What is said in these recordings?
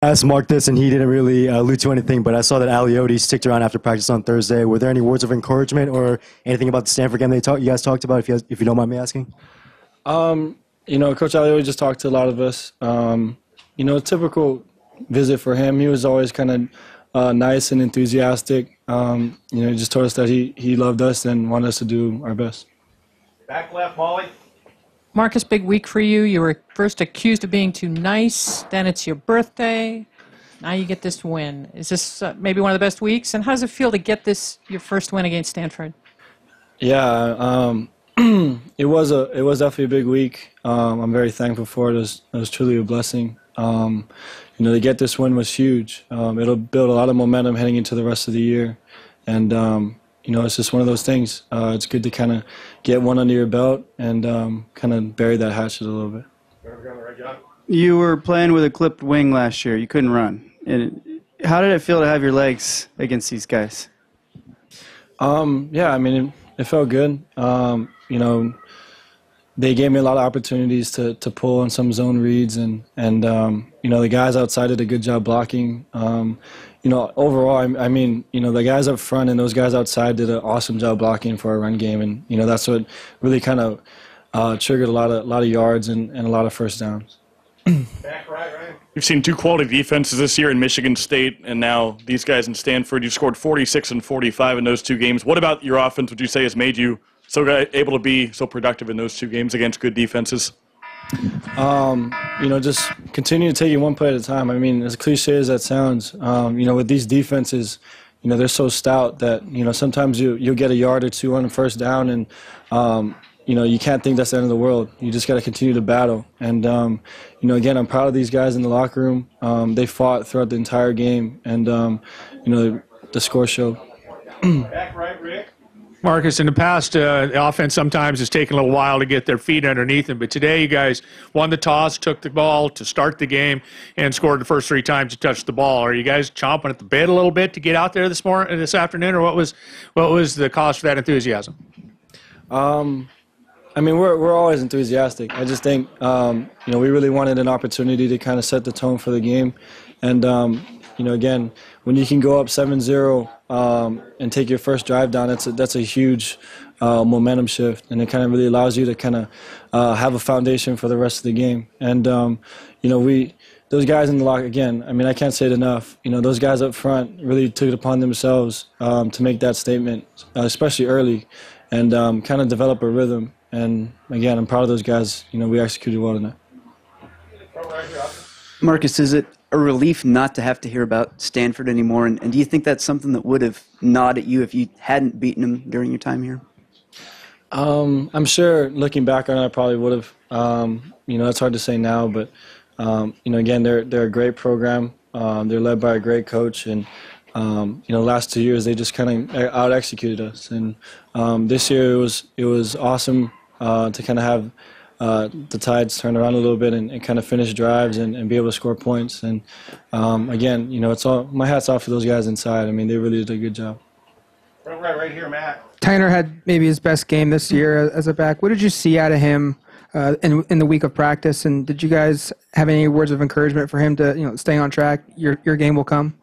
I asked Mark this, and he didn't really allude to anything, but I saw that Aliotti sticked around after practice on Thursday. Were there any words of encouragement or anything about the Stanford game you guys talked about, if you don't mind me asking? Coach Aliotti just talked to a lot of us. A typical visit for him. He was always kind of nice and enthusiastic. He just told us that he loved us and wanted us to do our best. Back left, Molly. Marcus, big week for you. You were first accused of being too nice. Then it's your birthday. Now you get this win. Is this maybe one of the best weeks? And how does it feel to get your first win against Stanford? Yeah, it was definitely a big week. I'm very thankful for it. It was truly a blessing. To get this win was huge. It'll build a lot of momentum heading into the rest of the year. And, it's just one of those things. It's good to kind of get one under your belt and kind of bury that hatchet a little bit. You were playing with a clipped wing last year. You couldn't run. And how did it feel to have your legs against these guys? It felt good. They gave me a lot of opportunities to pull on some zone reads, and the guys outside did a good job blocking. Overall, the guys up front and those guys outside did an awesome job blocking for our run game, and that's what really kind of triggered a lot of yards and a lot of first downs. Back right. You've seen two quality defenses this year in Michigan State and now these guys in Stanford. You scored 46 and 45 in those two games. What about your offense would you say has made you so able to be so productive in those two games against good defenses? Just continue to take it one play at a time. As cliche as that sounds, with these defenses, they're so stout that, sometimes you'll get a yard or two on the first down and, you can't think that's the end of the world. You just got to continue to battle. And, again, I'm proud of these guys in the locker room. They fought throughout the entire game, and, the score showed. Back right, Rick. Marcus, in the past, the offense sometimes has taken a little while to get their feet underneath them, but today you guys won the toss, took the ball to start the game, and scored the first 3 times you touched the ball. Are you guys chomping at the bit a little bit to get out there this afternoon, or what was the cause for that enthusiasm? We're always enthusiastic. I just think, we really wanted an opportunity to kind of set the tone for the game. And, again, when you can go up 7-0 and take your first drive down, that's a huge momentum shift. And it kind of really allows you to kind of have a foundation for the rest of the game. And, those guys in the locker, again, I can't say it enough. Those guys up front really took it upon themselves to make that statement, especially early, and kind of develop a rhythm. And, again, I'm proud of those guys. We executed well tonight. Marcus, is it a relief not to have to hear about Stanford anymore? And do you think that's something that would have gnawed at you if you hadn't beaten them during your time here? I'm sure looking back on it, I probably would have. It's hard to say now, but, again, they're a great program. They're led by a great coach. And, the last 2 years they just kind of out-executed us. And this year it was awesome to kind of have the Tides turn around a little bit and kind of finish drives and be able to score points. And, again, it's all my hat's off for those guys inside. They really did a good job. Right here, Matt. Tyner had maybe his best game this year as a back. What did you see out of him in the week of practice? And did you guys have any words of encouragement for him to stay on track? Your game will come.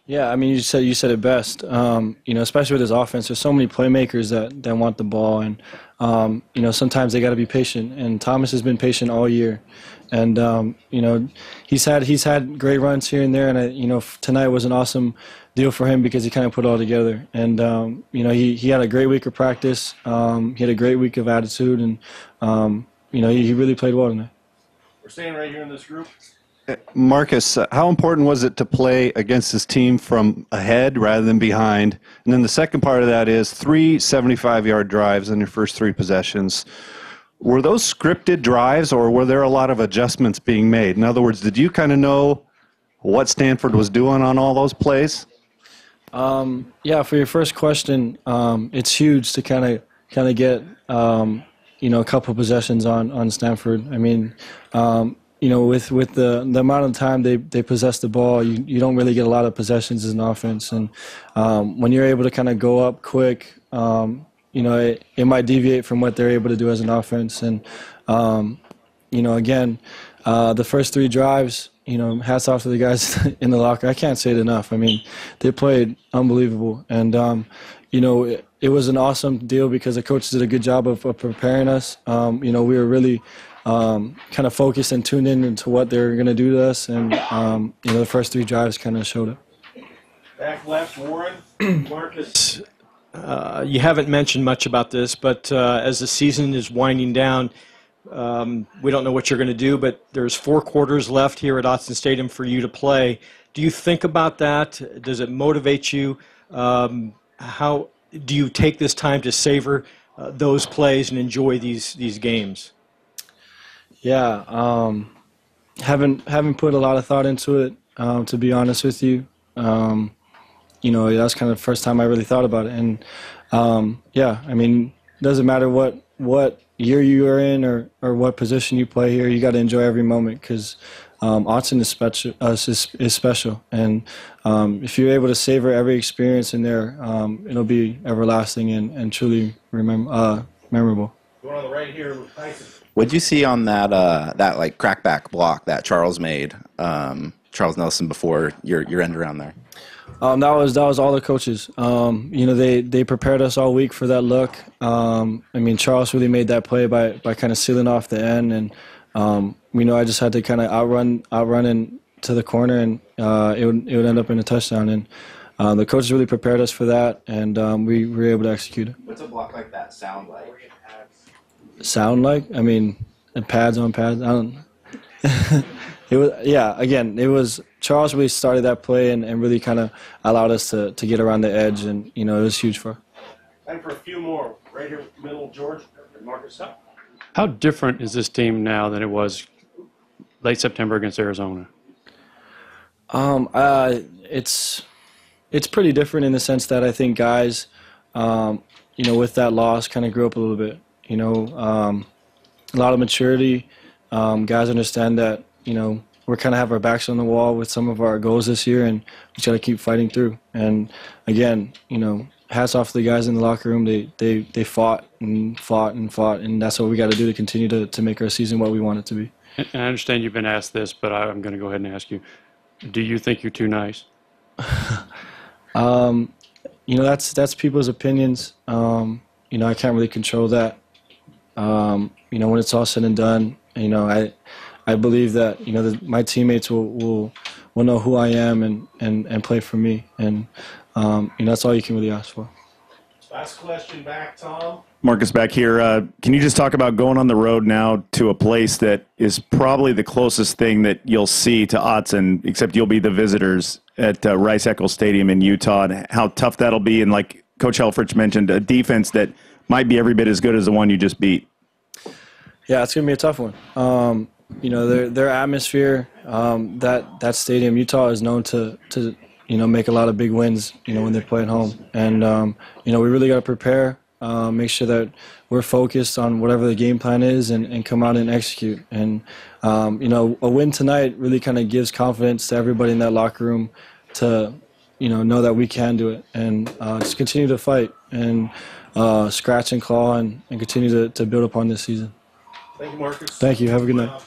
Yeah, you said it best. Especially with his offense, there's so many playmakers that want the ball, and sometimes they got to be patient. And Thomas has been patient all year, and he's had great runs here and there. And tonight was an awesome deal for him because he kind of put it all together. And he had a great week of practice. He had a great week of attitude, and he really played well tonight. We're staying right here in this group. Marcus, how important was it to play against this team from ahead rather than behind? And then the second part of that is 3 75-yard drives in your first 3 possessions. Were those scripted drives, or were there a lot of adjustments being made? In other words, did you kind of know what Stanford was doing on all those plays? Yeah, for your first question, it's huge to kind of get a couple possessions on Stanford. With the amount of time they possess the ball, you don't really get a lot of possessions as an offense. And when you're able to kind of go up quick, it might deviate from what they're able to do as an offense. And, again, the first 3 drives, hats off to the guys in the locker. I can't say it enough. I mean, they played unbelievable. And, it was an awesome deal because the coaches did a good job of preparing us. We were really kind of focused and tuned in into what they were going to do to us. And, the first 3 drives kind of showed it. Back left, Warren. Marcus. You haven't mentioned much about this, but as the season is winding down, we don't know what you're going to do, but there's 4 quarters left here at Autzen Stadium for you to play. Do you think about that? Does it motivate you? How do you take this time to savor those plays and enjoy these games? Yeah, haven't put a lot of thought into it, to be honest with you. That was kind of the first time I really thought about it. And, I mean, it doesn't matter what year you are in or what position you play here, you got to enjoy every moment because Autzen is special. And if you're able to savor every experience in there, it'll be everlasting and truly memorable. Going on the right here with Tyson. What'd you see on that like crackback block that Charles made, Charles Nelson, before your end around there? That was all the coaches. They prepared us all week for that look. Charles really made that play by kind of sealing off the end, and I just had to kind of outrun into the corner, and it would end up in a touchdown. And the coaches really prepared us for that, and we were able to execute it. What's a block like that sound like? Sound like? I mean, pads on pads. I don't. It was Charles really started that play and really kind of allowed us to get around the edge, and it was huge for us. Time for a few more. Right here, middle, George. Marcus. How different is this team now than it was late September against Arizona? It's pretty different in the sense that I think guys, with that loss, kind of grew up a little bit. A lot of maturity. Guys understand that, we're kind of have our backs on the wall with some of our goals this year, and we just got to keep fighting through. And again, hats off to the guys in the locker room. They fought and fought and fought, and that's what we got to do to continue to make our season what we want it to be. And I understand you've been asked this, but I'm going to go ahead and ask you: do you think you're too nice? That's people's opinions. I can't really control that. When it's all said and done, I believe that my teammates will know who I am and play for me, and that's all you can really ask for. Last question back, Tom. Marcus, back here. Can you just talk about going on the road now to a place that is probably the closest thing that you'll see to Autzen, except you'll be the visitors at Rice-Eccles Stadium in Utah, and how tough that'll be, and like Coach Helfrich mentioned, a defense that might be every bit as good as the one you just beat. Yeah, it's going to be a tough one. Their atmosphere, that stadium, Utah is known to make a lot of big wins, when they play at home. And, we really got to prepare, make sure that we're focused on whatever the game plan is and come out and execute. And, a win tonight really kind of gives confidence to everybody in that locker room to, know that we can do it. And just continue to fight and scratch and claw and continue to build upon this season. Thank you, Marcus. Thank you. Have a good night.